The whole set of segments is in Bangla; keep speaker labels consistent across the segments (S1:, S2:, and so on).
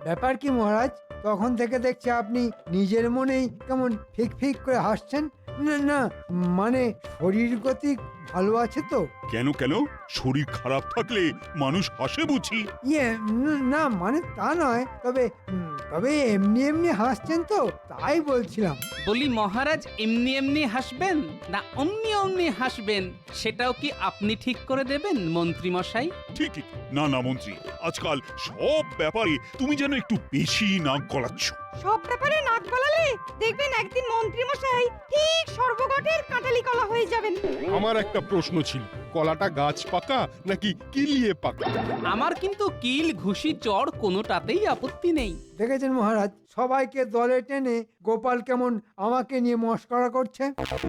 S1: ব্যাপার কি মহারাজ? তখন থেকে দেখছি আপনি নিজের মনেই কেমন ফিক ফিক করে হাসছেন। না না, মানে শরীর গতি ভালো আছে তো?
S2: কেন কেন, শরীর খারাপ থাকলে মানুষ হাসে বুঝি?
S1: না মানে তা নয়, তবে তবে এমনি এমনি হাসছেন তো, তাই বলছিলাম।
S3: বলি মহারাজ এমনি এমনি হাসবেন না অমনি অমনি হাসবেন সেটাও কি আপনি ঠিক করে দেবেন মন্ত্রী মশাই?
S2: ঠিকই। না না মন্ত্রী, আজকাল সব ব্যাপারে তুমি যেন একটু বেশি নাক গলাচ্ছ।
S4: সব ব্যাপারে নাক গলালে দেখবেন একদিন মন্ত্রী মশাই ঠিক সর্বগটের কাঁঠালি কলা হয়ে যাবেন।
S5: আমার একটা প্রশ্ন ছিল, কলাটা গাছ পাকা নাকি কিলিয়ে পাকা?
S3: আমার কিন্তু কিল ঘুষি চড় কোনোটাতেই আপত্তি নেই।
S1: দেখেছেন মহারাজ, সবাইকে দলে টেনে গোপাল কেমন আমাকে নিয়ে মস্করা করছে।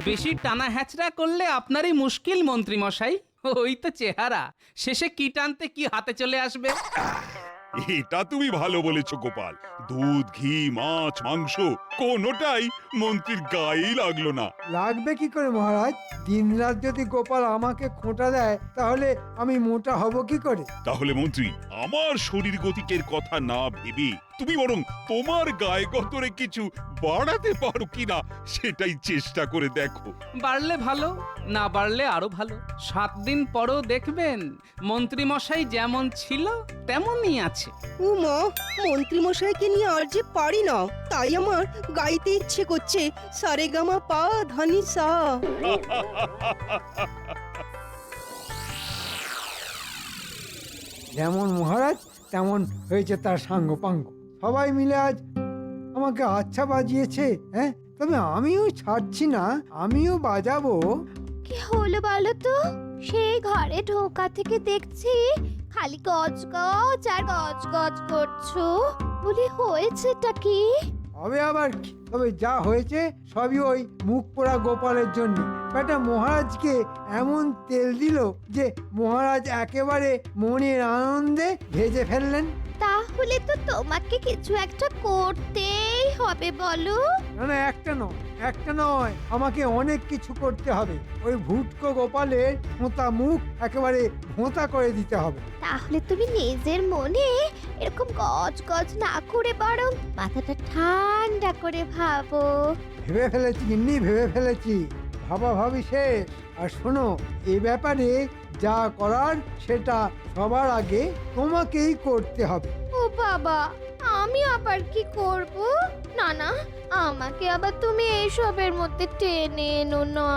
S3: বেশি টানা হ্যাচড়া করলে আপনারই মুশকিল মন্ত্রী মশাই। ওই তো চেহারা, শেষে কি টানতে কি হাতে চলে আসবে।
S2: এটা তুমি ভালো বলেছো গোপাল। দুধ, ঘি, মাছ, মাংস কোনোটাই মন্ত্রীর গায়েই লাগলো না।
S1: লাগবে কি করে মহারাজ? দিনরাত যদি গোপাল আমাকে খোঁটা দেয় তাহলে আমি মোটা হব কি করে?
S2: তাহলে মন্ত্রী, আমার শরীর গতিকের কথা না ভেবে তুমি বরং তোমার গায়ে গতরে কিছু বাড়াতে পারো কিনা সেটাই চেষ্টা করে দেখো।
S3: বাড়লে ভালো, না বাড়লে আরো ভালো। 7 দিন পরও দেখবেন মন্ত্রী মশাই যেমন ছিল তেমনই আছে।
S6: উমা, মন্ত্রী মশাইকে নিয়ে আর যে পারি না, তাই আমার গাইতে ইচ্ছে করছে সারেগামা পা ধানি সা।
S1: যেমন মহারাজ তেমন হয়েছে তার সাঙ্গপাঙ্গ। সবাই মিলে আজ আমাকে আচ্ছা বাজিয়েছে। হ্যাঁ, তবে আমিও ছাড়ছি না, আমিও বাজাবো।
S7: কি হলো বলো তো? সেই ঘরে ঢোকা থেকে দেখছি খালি গজ গজ আর গজ গজ করছো। বলি হয়েছেটা কি?
S1: হবে আবার কি? তবে যা হয়েছে সবই ওই মুখ পোড়া গোপালের জন্য। বেটা মহারাজকে এমন তেল দিল যে মহারাজ একেবারে মনের আনন্দে ভেজে ফেললেন।
S7: তাহলে তো তোমাকে কিছু একটা করতেই হবে বলো।
S1: না না, একটা নয়, আমাকে অনেক কিছু করতে হবে। ওই ভুটকো গোপালের মোটা মুখ একেবারে ভোঁতা করে দিতে হবে।
S7: তাহলে তুমি নিজের মনে এরকম গজ গজ না করে বরং মাথাটা ঠান্ডা করে ভাবো।
S1: ভেবে ফেলেছি গিন্নি, ভেবে ফেলেছি। ভাবা ভাবি শেষ। আর শোনো, এ ব্যাপারে যা করার সেটা সবার আগে তোমাকেই করতে হবে।
S7: ও বাবা, আমি আবার কি করব? না না, আমাকে আবার তুমি এইসবের মধ্যে টেনে এনো না।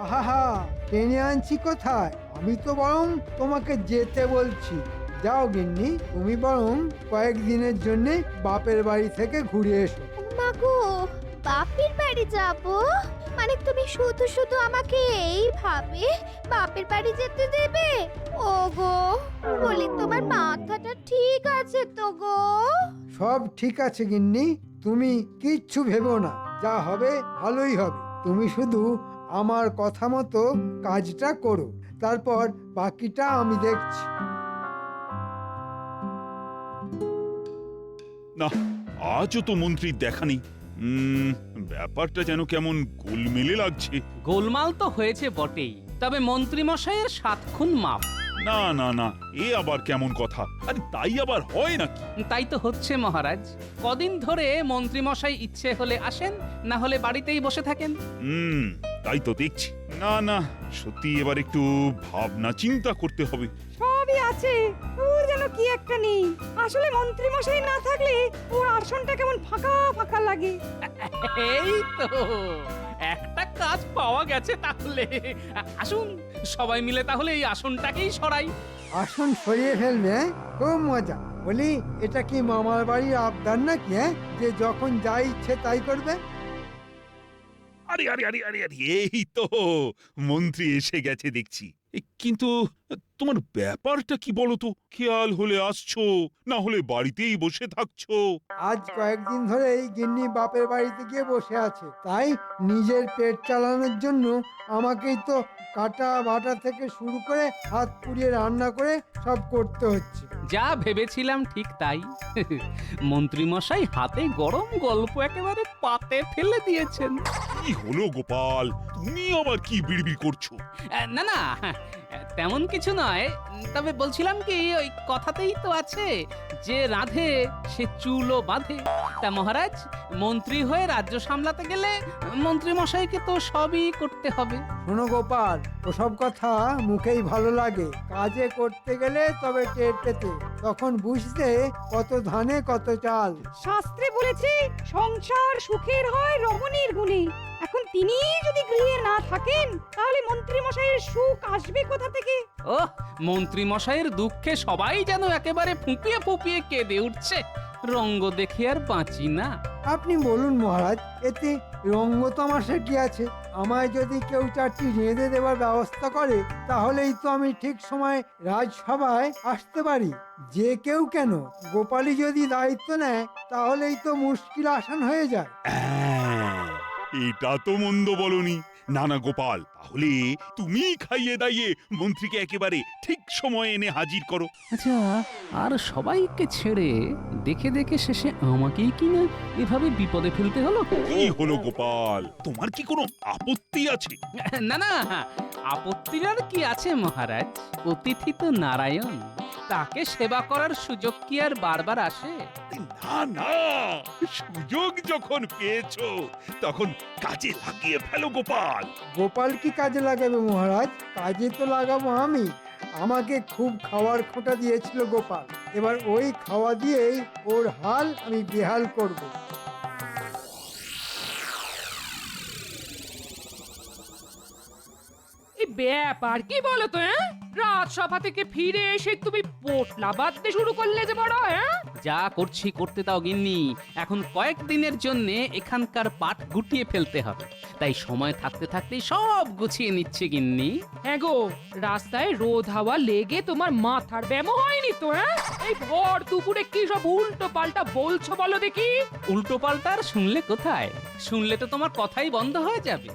S1: আহা, টেনে আনছি কোথায়? আমি তো বরং তোমাকে যেতে বলছি। যাও গিন্নি, তুমি বরং কয়েকদিনের জন্য বাপের বাড়ি থেকে ঘুরে এসো।
S7: মাগো, বাপের বাড়ি যাব? মানে তুমি শুধু শুধু আমাকে এইভাবে বাপের বাড়ি যেতে দেবে? ওগো, বলি তোমার মাথাটা ঠিক আছে তো গো?
S1: সব ঠিক আছে গিন্নি, তুমি কিচ্ছু ভেবো না। যা হবে ভালোই হবে। তুমি শুধু আমার কথা মতো কাজটা করো, তারপর বাকিটা আমি দেখছি।
S2: না, আজও তো মন্ত্রীর দেখা নেই। ব্যাপারটা যেন কেমন গোলমেলে লাগছে।
S3: গোলমাল তো হয়েছে বটেই, তবে মন্ত্রী মশাইয়ের 7 খুন মাপ।
S2: না না না, এ আবার কেমন কথা? আরে তাই আবার হয় নাকি?
S3: তাই তো হচ্ছে মহারাজ। কদিন ধরে মন্ত্রী মশাই ইচ্ছে হলে আসেন, না হলে বাড়িতেই বসে থাকেন।
S2: তাই তো দেখছি। না না, সত্যি এবার একটু ভাবনা চিন্তা করতে হবে।
S4: সবই আছে, ওর যেন কি একটা নেই। আসলে মন্ত্রী মশাই না থাকলে ওর আসনটা কেমন ফাঁকা ফাঁকা লাগে।
S3: এই তো একটা কাজ পাওয়া গেছে। তাহলে আসুন সবাই মিলে তাহলে এই আসনটাকেই সরাই।
S1: আসন সরিয়ে ফেলবে? হ্যাঁ, খুব মজা। বলি, এটা কি মামার বাড়ির আবদার নাকি? হ্যাঁ, যে যখন যা ইচ্ছে তাই করবে?
S2: আরে আরে আরে আরে আরে, এই তো মন্ত্রী এসে গেছে দেখছি। কিন্তু তোমার ব্যাপারটা কি বলো তো? খেয়াল হলে আসছো, না হলে বাড়িতেই বসে থাকছো।
S1: আজ কয়েকদিন ধরে এই গিন্নি বাপের বাড়িতে গিয়ে বসে আছে, তাই নিজের পেট চালানোর জন্য আমাকেই তো কাটা বাটা থেকে শুরু করে হাত পুড়িয়ে রান্না করে সব করতে হচ্ছে।
S3: যা ভেবেছিলাম ঠিক তাই। মন্ত্রী মশাই হাতে গরম গল্প একেবারে পাতে ফেলে দিয়েছেন।
S2: কি হলো গোপাল, তুমি আবার কি বিড়বিড় করছো?
S3: না না, তেমন কিছু নয়, তবে বলছিলাম কি ওই কথাতেই তো আছে যে রাধে সে চুলও বাঁধে। তা মহারাজ, মন্ত্রী হয়ে রাজ্য সামলাতে গেলে মন্ত্রী মশাইকে তো সবই করতে হবে।
S1: শোনো গোপাল, ওসব কথা মুখেই ভালো লাগে, কাজে করতে গেলে তবে টের পেতে, তখন বুঝতে কত ধানে কত চাল।
S4: শাস্ত্রে বলেছে সংসার সুখের হয় রমণীর গুণে। এখন তিনি যদি গৃহে না থাকেন তাহলে মন্ত্রী মশাইয়ের সুখ আসবে কোথা থেকে?
S3: ও মন্ত্রী মশাইয়ের দুঃখে সবাই যেন একেবারে ফুঁপিয়ে ফুঁপিয়ে কেঁদে উঠছে। রঙ্গ দেখে আর বাঁচি না।
S1: আপনি বলুন মহারাজ, এতে রঙ্গ তামাশা কি আছে? আমায় যদি কেউ চারটি রেঁধে দেওয়ার ব্যবস্থা করে তাহলেই তো আমি ঠিক সময় রাজসভায় আসতে পারি। যে কেউ কেন, গোপালই যদি দায়িত্ব নেয় তাহলেই তো মুশকিল আসান হয়ে যায়।
S2: এটা তো মন্দ বলনি। না না গোপাল, তাহলে তুমি খাইয়ে দাইয়ে মন্ত্রীকে একেবারে ঠিক সময়ে এনে হাজির করো।
S3: আচ্ছা, আর সবাইকে ছেড়ে দেখে দেখে শেষে আমাকেই কি না এভাবে বিপদে ফেলতে হলো?
S2: কি হলো গোপাল, তোমার কি কোনো আপত্তি আছে?
S3: না না, আপত্তির আর কি আছে মহারাজ? অতিথি তো নারায়ণ, তাকে সেবা করার সুযোগ কি আর বারবার আসে?
S2: না না, সুযোগ যখন পেয়েছো তখন কাজে লাগিয়ে ফেলো গোপাল।
S1: গোপাল কি কাজে লাগাবে মহারাজ? কাজে তো লাগাবো আমি। আমাকে খুব খাওয়ার খোঁটা দিয়েছিল গোপাল, এবার ওই খাওয়া দিয়েই ওর হাল আমি বেহাল করব।
S8: এই ব্যাপার কি বলো তো? রাজসভা থেকে ফিরে এসে তুমি পোটলা বাঁধতে শুরু করলে যে বড়?
S3: যা করছি করতে দাও গিন্নি, এখন কয়েকদিনের জন্য এখানকার পাট গুটিয়ে ফেলতে হবে, তাই সময় থাকতে থাকতেই সব গুছিয়ে নিচ্ছে গিন্নি।
S8: হ্যাঁ গো, রাস্তায় রোদ হাওয়া লেগে তোমার মাথার ব্যামো হয়নি তো? এই ভর দুপুরে কি সব উল্টো পাল্টা বলছো বলো দেখি?
S3: উল্টো পাল্টার শুনলে কোথায়? শুনলে তো তোমার কথাই বন্ধ হয়ে যাবে।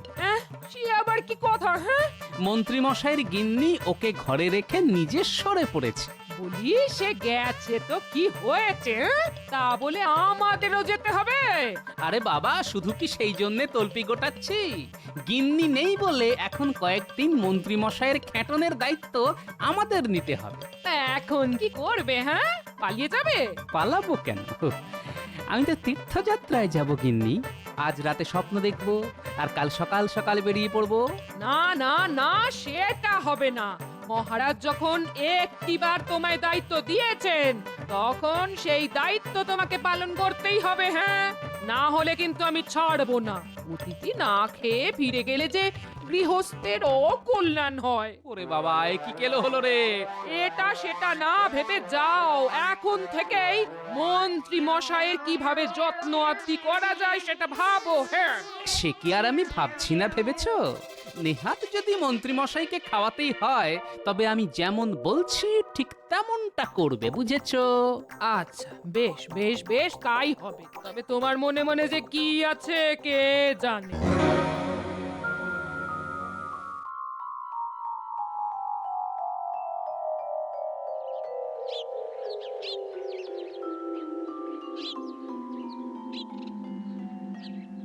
S8: সে আবার কি কথা?
S3: মন্ত্রী মশাইয়ের গিন্নি ওকে ঘরে রেখে নিজে সরে পড়েছে।
S8: বলি সে গেছে তো কি হয়েছে? তা বলে আমাদেরও যেতে হবে?
S3: আরে বাবা, শুধু কি সেই জন্য তলপি গোটাচ্ছি? গিন্নি নেই বলে এখন কয়েকদিন মন্ত্রী মশাইয়ের খ্যাটনের দায়িত্ব আমাদের নিতে হবে।
S8: তা এখন কি করবে? পালিয়ে যাবে?
S3: পালাবো কেন? আমি তো তীর্থযাত্রায় যাব গিন্নি। আজ রাতে স্বপ্ন দেখবো আর কাল সকাল সকাল বেরিয়ে পড়বো।
S8: না না না, সেটা হবে না। মহারাজ যখন একটিবার তোমায় দায়িত্ব দিয়েছেন তখন সেই দায়িত্ব তোমাকে পালন করতেই হবে। না হলে কিন্তু আমি ছাড়বো না। অতিথি না খেয়ে ফিরে গেলে যে গৃহস্থের অকল্যাণ হয়।
S3: ওরে বাবা, এ কি কেলো হলো রে?
S8: এটা সেটা না ভেবে যাও, এখন থেকেই মন্ত্রী মশাইয়ের কিভাবে যত্ন আত্তি করা যায় সেটা ভাবো।
S3: সে কি আর আমি ভাবছি না ভেবেছো? নেহাত যদি মন্ত্রী মশাইকে খাওয়াতেই হয় তবে আমি যেমন বলছি ঠিক তেমনটা করবে, বুঝেছো?
S8: আচ্ছা, বেশ বেশ বেশ, তাই হবে। তবে তোমার মনে মনে যে কি আছে কে জানে।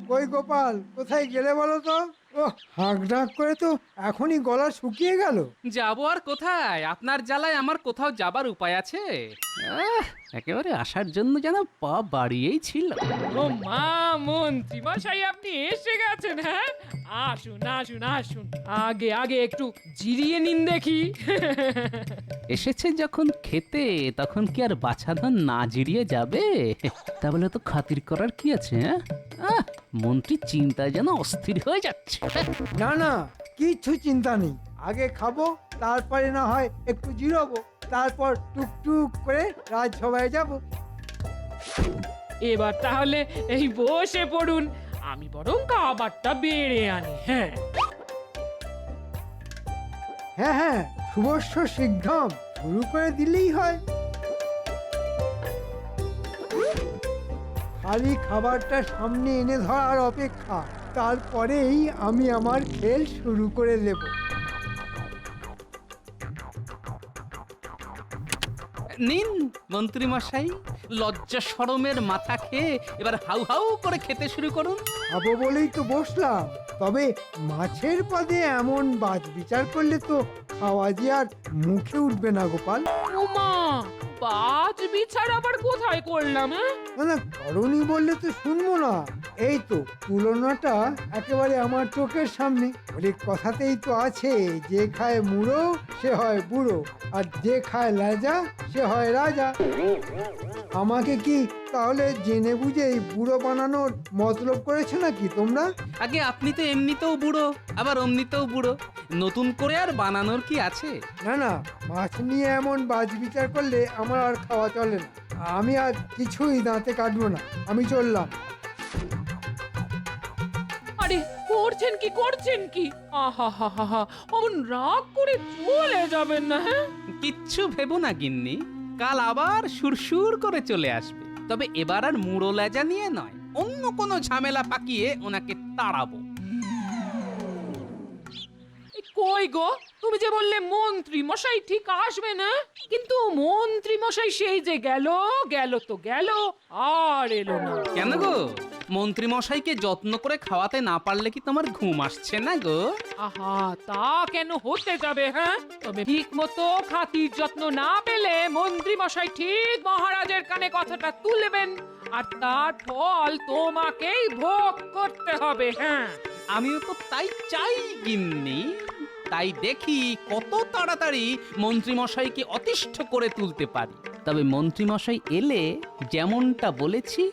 S1: কই গোপাল, কোথায় গেলে বলো তো? ও হাঁক ডাক করে তো এখনই গলা শুকিয়ে গেল।
S3: যাবো আর কোথায়? আপনার জ্বালায় আমার কোথাও যাবার উপায় আছে? একেবারে আসার জন্য যেন পা বাড়িয়েই ছিল।
S8: ও মা, মন্ত্রী মশাই আপনি এসে গেছেন? আসুন আসুন আসুন, আগে আগে একটু জিরিয়ে নিন দেখি।
S3: এসেছে যখন খেতে, তখন কি আর বাছাধন না জিরিয়ে যাবে? তা বলে তো খাতির করার কি আছে? মন্ত্রী চিন্তায় যেন অস্থির হয়ে যাচ্ছে।
S1: না না, কিচ্ছু চিন্তা নেই। আগে খাবো, তারপরে না হয় একটু জিরোবো, তারপর টুকটুক করে রাজসভায় যাব।
S8: এবার তাহলে এই বসে পড়ুন, আমি বরং খাবারটা বেড়ে আনি।
S1: হ্যাঁ হ্যাঁ, শুভস্য শীঘ্রম, শুরু করে দিলেই হয়। খালি খাবারটা সামনে এনে ধরার অপেক্ষা, তারপরেই আমি আমার খেল শুরু করে দেব।
S3: নিন মন্ত্রী মশাই, লজ্জা শরমের মাথা খেয়ে এবার হাউ হাউ করে খেতে শুরু করুন।
S1: খাবো বলেই তো বসলাম, তবে মাছের পদে এমন বাজ বিচার করলে তো আওয়াজ আর মুখে উঠবে না গোপাল।
S8: ওমা, বাজ বিছার আবার কোথায় করলাম? হ্যাঁ,
S1: না না, করনি বললে তো শুনবো না। এই তো তুলনাটা একেবারে আমার চোখের সামনে। বলে কথাতেই তো আছে, যে খায় মুড়ো সে হয় বুড়ো, আর যে খায় লেজা সে হয় রাজা। আমাকে কি তাহলে জেনে বুঝে এই বুড়ো বানানোর মতলব করেছে নাকি তোমরা?
S3: আগে আপনি তো এমনিতেও বুড়ো, আবার অমনিতেও বুড়ো, নতুন করে আর বানানোর কি আছে?
S1: না না, মাছ নিয়ে এমন বাজ বিচার করলে আমার আর খাওয়া চলে না। আমি আর কিছুই দাঁতে কাটবো না, আমি চললাম।
S8: আরে করছেন কি? আহা হা হা হা, অমন রাগ করে চলে যাবেন না। হ্যাঁ,
S3: কিচ্ছু ভেবো না গিন্নি, কাল আবার সুরসুর করে চলে আসবে। তবে এবার আর মুড়ো লেজা নিয়ে নয়, অন্য কোনো ঝামেলা পাকিয়ে ওনাকে তাড়াবো।
S8: কই গো, তুমি যে বললে মন্ত্রী মশাই ঠিক আসবে না, কিন্তু মন্ত্রী মশাই সেই যে গেল তো গেল, আর এলো না।
S3: কেন গো, মন্ত্রী মশাইকে যত্ন করে খাওয়াতে না পারলে কি তোমার ঘুম আসছে না গো?
S8: আহা, তা কেন হতে যাবে? হ্যাঁ, তবে ঠিক মতো খাতির যত্ন না পেলে মন্ত্রী মশাই ঠিক মহারাজের কানে কথাটা তুলবেন, আর তার ফল তোমাকেই ভোগ করতে হবে। হ্যাঁ,
S3: আমিও তো তাই চাই গিন্নি। তাই দেখি কত তাড়াতাড়ি মন্ত্রী মশাইকে অতিষ্ঠ করে তুলতে পারি। তবে মন্ত্রী মশাই এলে যেমনটা বলেছি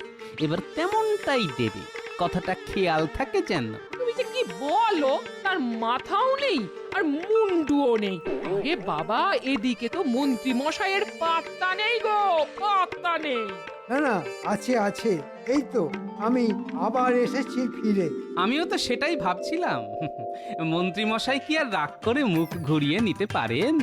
S3: এবার তেমনটাই দেবে, কথাটা খেয়াল থাকে যেন।
S8: তুমি যে কি বলো, তার মাথাও নেই আর মুন্ডুও নেই। আরে বাবা, এদিকে তো মন্ত্রী মশাইয়ের পাত্তা নেই গো, পাত্তা নেই।
S1: না না, আছে আছে, এই তো আমি আবার এসেছি ফিরে।
S3: আমিও তো সেটাই ভাবছিলাম, মন্ত্রী মশাই কি আর রাগ করে মুখ ঘুরিয়ে নিতে পারেন?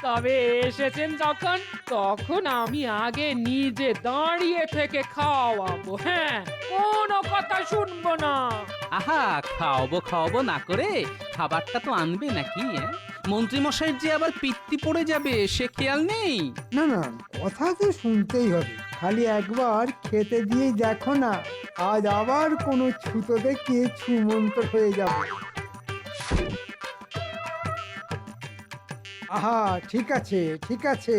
S8: তবে এসেছেন যখন, তখন আমি আগে নিজে দাঁড়িয়ে থেকে খাওয়াবো। হ্যাঁ, কোনো কথা শুনবো না।
S3: আহা, খাওয়াবো না করে খাবারটা তো আনবে নাকি? মন্ত্রী মশাইয়ের যে আবার পিত্তি পড়ে যাবে সে খেয়াল নেই?
S1: না না, কথা তো শুনতেই হবে, খালি একবার খেতে দিয়েই দেখো না, আজ আবার কোনো ছুতো দেখে ছুমন্তর হয়ে যাবে। আহা, ঠিক আছে ঠিক আছে,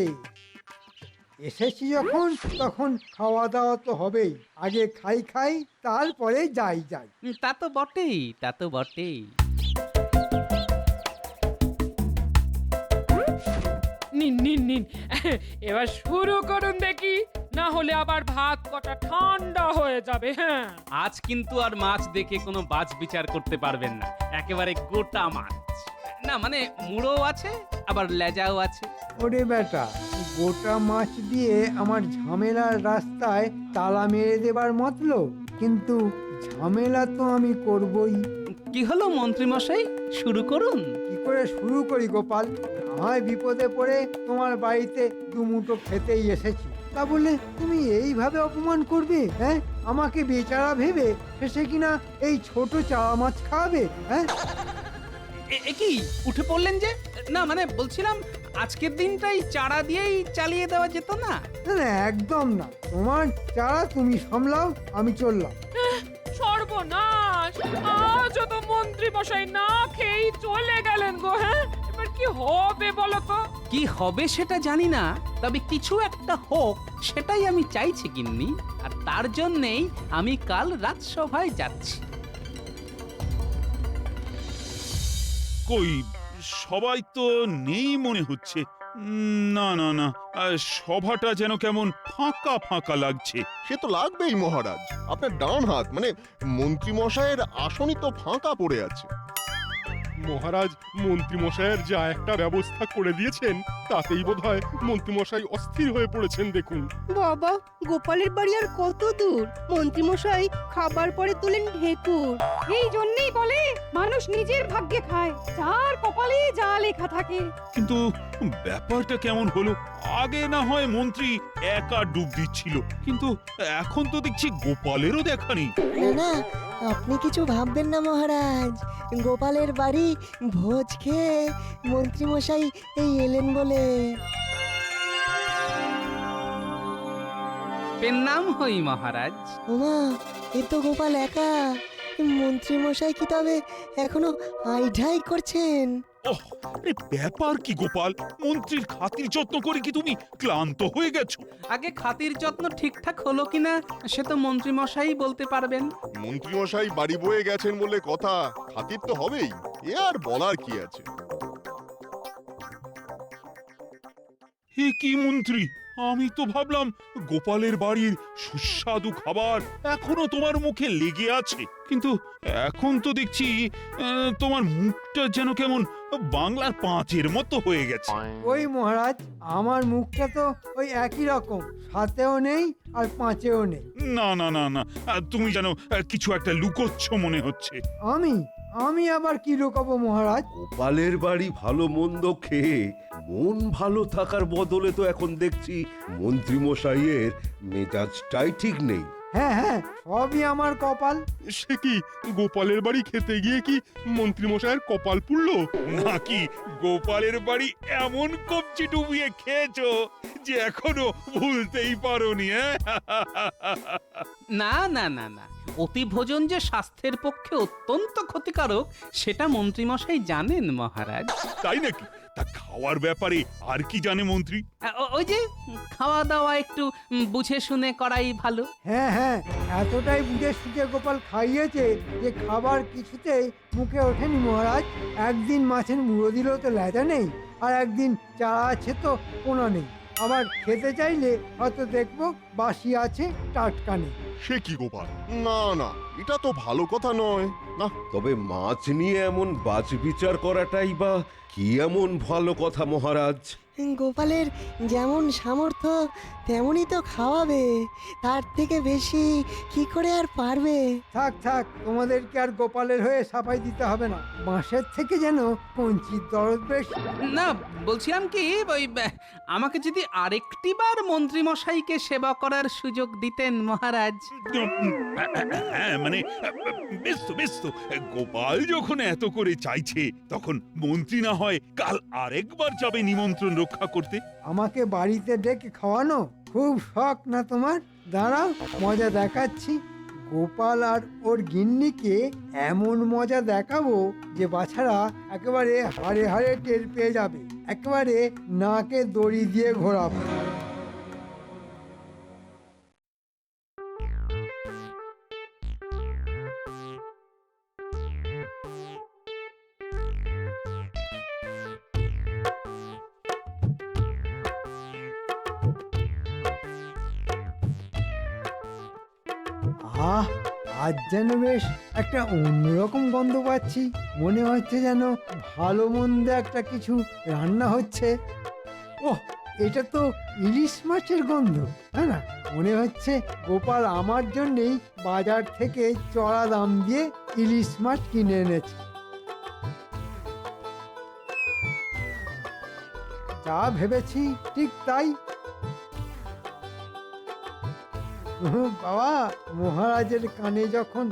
S1: এসেছি যখন তখন খাওয়া দাওয়া তো হবেই। আগে খাই তারপরে যাই।
S3: তা তো বটেই।
S8: নিন এবার শুরু করুন দেখি, না হলে আবার ভাত কটা ঠান্ডা হয়ে যাবে। হ্যাঁ,
S3: আজ কিন্তু আর মাছ দেখে কোনো বাজ বিচার করতে পারবেন না, একেবারে গোটা মাছ। না মানে মুড়ো আছে আবার লেজাও আছে।
S1: ওরে বেটা, গোটা মাছ দিয়ে আমার ঝামেলার রাস্তায় তালা মেরে দেবার মতলব? কিন্তু ঝামেলা তো আমি করবই।
S3: কি হলো মন্ত্রী মশাই, শুরু করুন।
S1: কি করে শুরু করি গোপাল? হয় বিপদে পড়ে তোমার বাড়িতে দুমুঠো খেতেই এসেছি, তা বলে তুমি এইভাবে অপমান করবে? হ্যাঁ, আমাকে বেচারা ভেবে শেষে কিনা এই ছোট চারা মাছ খাওয়াবে? হ্যাঁ,
S3: এ কি উঠে পড়লেন যে? না মানে বলছিলাম আজকের দিনটাই চারা দিয়েই চালিয়ে দেওয়া যেত না?
S1: না না, একদম না। তোমার চারা তুমি সামলাও, আমি চললাম।
S8: সর্বনাশ, আজও তো মন্ত্রী মশাই না খেয়েই চলে গেলেন গো। হ্যাঁ, এবার কি হবে বলো তো?
S3: কি হবে সেটা জানি না, তবে কিছু একটা হোক সেটাই আমি চাইছি গিন্নি। আর তার জন্যেই আমি কাল রাজসভায় যাচ্ছি।
S2: কই সবাই তো নেই মনে হচ্ছে। না সভাটা যেন কেমন ফাঁকা ফাঁকা লাগছে।
S9: সে তো লাগবেই মহারাজ, আপনার ডান হাত মানে মন্ত্রী মশাইয়ের আসনই তো ফাঁকা পড়ে আছে।
S5: মহারাজ মন্ত্রী মশাইয়ের যা একটা ব্যবস্থা করে দিয়েছেন তাতেই বোধহয় মন্ত্রী মশাই অস্থির হয়ে পড়েছেন। দেখুন
S6: বাবা, গোপালের বাড়ি আর কত দূর? মন্ত্রীমশাই খাবার পরে তোলেন ঢেকুর।
S4: এই জন্যই বলে মানুষ নিজের ভাগ্যে খায়, যার কপালে যা লেখা থাকে।
S2: কিন্তু ব্যাপারটা কেমন হলো? আগে না হয় মন্ত্রী একা ডুব দিচ্ছিল, কিন্তু এখন তো দেখছি গোপালেরও দেখা নেই।
S10: না, আপনি কিছু ভাববেন না মহারাজ। গোপালের বাড়ি ভোজ খেয়ে মন্ত্রীমশাই এই এলেন বলে।
S3: পেন্নাম হই মহারাজ।
S10: ওমা, এ তো গোপাল একা। মন্ত্রীমশাই কি তবে এখনো আইঢাই করছেন?
S2: ওহ, আরে ব্যাপার কি গোপাল, মন্ত্রীর খাতির যত্ন করে কি তুমি ক্লান্ত হয়ে গেছো?
S3: আগে খাতির যত্ন ঠিকঠাক হলো কিনা সে তো মন্ত্রী মশাই বলতে পারবেন।
S9: মন্ত্রীমশাই বাড়ি বয়ে গেছেন বলে কথা, খাতির তো হবেই, এ আর বলার কি আছে।
S2: হে কি মন্ত্রী, আমি তো ভাবলাম গোপালের বাড়ির সুস্বাদু খাবার এখনো তোমার মুখে লেগে আছে, কিন্তু এখন তো দেখছি তোমার মুখটা যেন কেমন বাংলার পাঁচের মতো হয়ে গেছে।
S1: ওই মহারাজ, আমার মুখটা তো ওই একই রকম, সাতেও নেই আর পাঁচেও নেই।
S2: না না না না, তুমি যেন কিছু একটা লুকোচ্ছ মনে হচ্ছে।
S1: আমি আমি আবার কি লুকাবো মহারাজ?
S11: গোপালের বাড়ি ভালো মন্দ খেয়ে মন ভালো থাকার বদলে তো এখন দেখছি মন্ত্রী মশাইয়ের মেজাজটাই ঠিক নেই।
S1: হ্যাঁ হ্যাঁ, সবই আমার কপাল।
S5: সে কি গোপালের বাড়ি খেতে গিয়ে কি মন্ত্রীমশাইয়ের কপাল পুড়লো?
S2: নাকি গোপালের বাড়ি এমন কবজি ডুবিয়ে খেয়েছো যে এখনো ভুলতেই পারোনি?
S3: না না না না, অতিভোজন যে স্বাস্থ্যের পক্ষে অত্যন্ত ক্ষতিকারক সেটা মন্ত্রীমশাই জানেন মহারাজ।
S2: তাই নাকি? তা খাওয়ার ব্যাপারে আর কি জানে মন্ত্রী?
S3: ওই যে খাওয়া দাওয়া একটু বুঝে শুনে করাই ভালো।
S1: হ্যাঁ হ্যাঁ, এতটাই বুঝে সুঝে গোপাল খাইয়েছে যে খাবার কিছুতেই মুখে ওঠেনি মহারাজ। একদিন মাছের মুড়ো দিলেও তো লেজা নেই, আর একদিন চারা আছে তো পোনা নেই। আবার খেতে চাইলে হয়তো দেখবো বাসি আছে, টাটকা নেই।
S9: সে কি গোপাল, না না, এটা তো ভালো কথা নয়। না,
S11: তবে মাছ নিয়ে এমন বাছবিচার করাটাই বা কি এমন ভালো কথা মহারাজ?
S10: গোপালের যেমন সামর্থ্য তেমনই তো খাওয়াবে, তার থেকে বেশি কি করে আর পারবে?
S1: থাক থাক, তোমাদেরকে আর গোপালের হয়ে সাফাই দিতে হবে না। বাঁশের থেকে যেন কঞ্চির দরদ বেশি।
S3: না, বলছিলাম কি ওই আমাকে যদি আরেকটি বার মন্ত্রী মশাইকে সেবা করার সুযোগ দিতেন মহারাজ।
S2: হ্যাঁ মানে বেশ তো বেশ তো, গোপাল যখন এত করে চাইছে তখন মন্ত্রী না হয় কাল আরেকবার যাবে নিমন্ত্রণ রক্ষা করতে।
S1: আমাকে বাড়িতে ডেকে খাওয়ানো খুব শখ না তোমার? দাঁড়াও, মজা দেখাচ্ছি। গোপাল আর ওর গিন্নিকে এমন মজা দেখাবো যে বাছারা একেবারে হাড়ে হাড়ে টের পেয়ে যাবে, একেবারে নাকে দড়ি দিয়ে ঘোরাবো। আহ, আজ যেন বেশ একটা অন্যরকম গন্ধ পাচ্ছি। মনে হচ্ছে যেন ভালো মন্দ একটা কিছু রান্না হচ্ছে। ওহ, এটা তো ইলিশ মাছের গন্ধ, তাই না? মনে হচ্ছে গোপাল আমার জন্যেই বাজার থেকে চড়া দাম দিয়ে ইলিশ মাছ কিনে এনেছে। যা ভেবেছি ঠিক তাই। বাবা, মহারাজের কানে যখন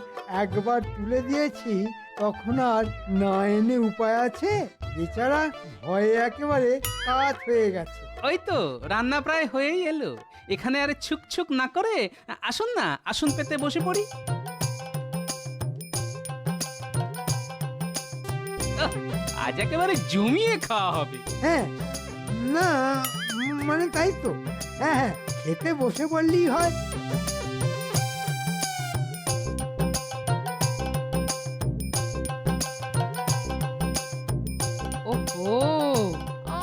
S1: একবার তুলে দিয়েছি তখন আর না এনে উপায় আছে? বেচারা ভয়ে একেবারে কাত হয়ে গেছে।
S3: ওই তো রান্না প্রায় হয়েই এলো। এখানে আর ছুক ছুক না করে আসুন না, আসুন পেতে বসে পড়ি। আজ একেবারে জমিয়ে খাওয়া হবে।
S1: হ্যাঁ, না মানে তাই তো। হ্যাঁ হ্যাঁ, খেতে বসে পড়লেই হয়।
S8: ওহো,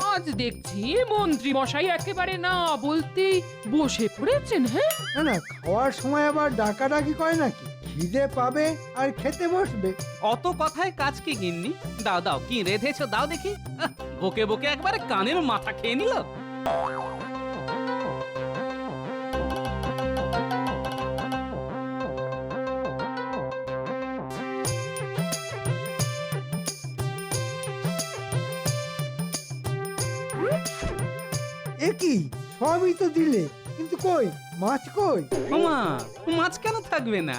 S8: আজ দেখছি মন্ত্রী মশাই একেবারে না বলতেই বসে পড়েছেন। হ্যাঁ,
S1: না না, খাওয়ার সময় আবার ডাকাডাকি করে নাকি? খিদে পাবে আর খেতে বসবে।
S3: অত কথায় কাজ কি গিন্নি? দাও দাও, কি রেধেছো দাও দেখি। বকে বকে একবারে কানের মাথা খেয়ে নিল।
S1: এ কি, সবই তো দিলে, কিন্তু কই মাছ কই?
S3: ওমা, মাছ কেন থাকবে না?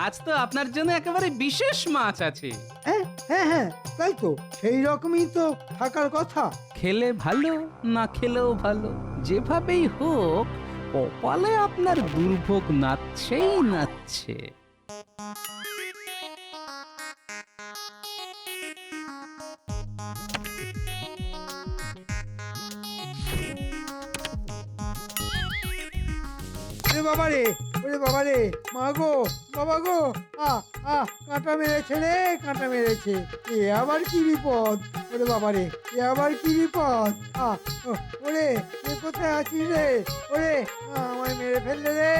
S3: আজ তো আপনার জন্য একেবারে বিশেষ মাছ আছে।
S1: হ্যাঁ হ্যাঁ হ্যাঁ, তাই তো, সেই রকমই তো থাকার কথা।
S3: খেলে ভালো, না খেলেও ভালো, যেভাবেই হোক কপালে আপনার দুর্ভোগ নাচছেই নাচছে।
S1: ওরে বাবা রে মা গো বাবা গো কাঁটা মেরেছে রে কাঁটা মেরেছে এ আবার কি বিপদ ওরে বাবা রে এ আবার কি বিপদ ওরে এ কোথায় আছিস রে ওরে আমায় মেরে ফেললে রে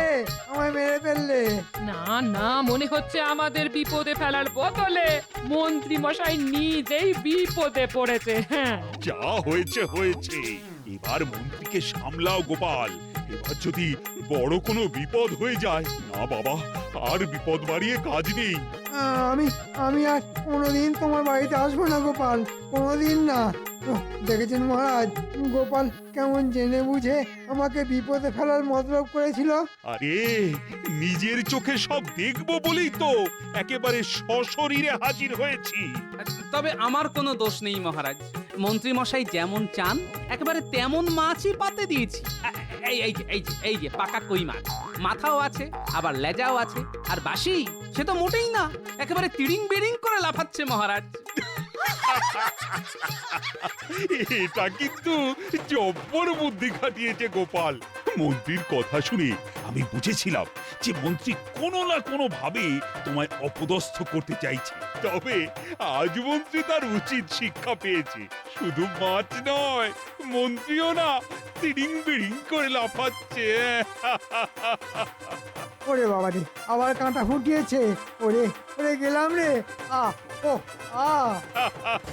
S1: আমায় মেরে ফেললে
S8: না না মনে হচ্ছে আমাদের বিপদে ফেলার বদলে মন্ত্রী মশাই নিজেই বিপদে পড়েছে। হ্যাঁ,
S2: যা হয়েছে হয়েছে, এবার মন্ত্রীকে সামলাও গোপাল। এবার যদি বড় কোনো বিপদ হয়ে যায়, না বাবা, আর বিপদ বাড়িয়ে কাজ নেই।
S1: আমি আর কোনোদিন তোমার বাড়িতে আসবো না গোপাল, কোনোদিন না। দেখেছেন মহারাজ, গোপাল কেমন জেনে বুঝে আমাকে বিপদে ফেলার মতলব করেছিল।
S2: আরে নিজের চোখে সব দেখবো বলেই তো একেবারে সশরীরে হাজির হয়েছি।
S3: তবে আমার কোনো দোষ নেই মহারাজ, মন্ত্রী মশাই যেমন চান একেবারে তেমন মাছই পাতে দিয়েছি। এই যে পাকা কই মাছ, মাথাও আছে আবার লেজাও আছে, আর বাসি সে তো মোটেই না, একেবারে তিড়িং বিড়িং করে লাফাচ্ছে মহারাজ।
S2: এটা কিন্তু জব্বর বুদ্ধি খাটিয়েছে গোপাল। মন্ত্রীর কথা শুনে আমি বুঝেছিলাম যে মন্ত্রী কোনো না কোনো ভাবে তোমায় অপদস্থ করতে চাইছে। তবে আজ মন্ত্রী তার উচিত শিক্ষা পেয়েছে। শুধু মাছ নয়, মন্ত্রীও না তিড়িং বিড়িং করে লাফাচ্ছে।
S1: ওরে বাবা রে, আবার কাঁটা ফুটিয়েছে। ওরে ওরে গেলাম রে।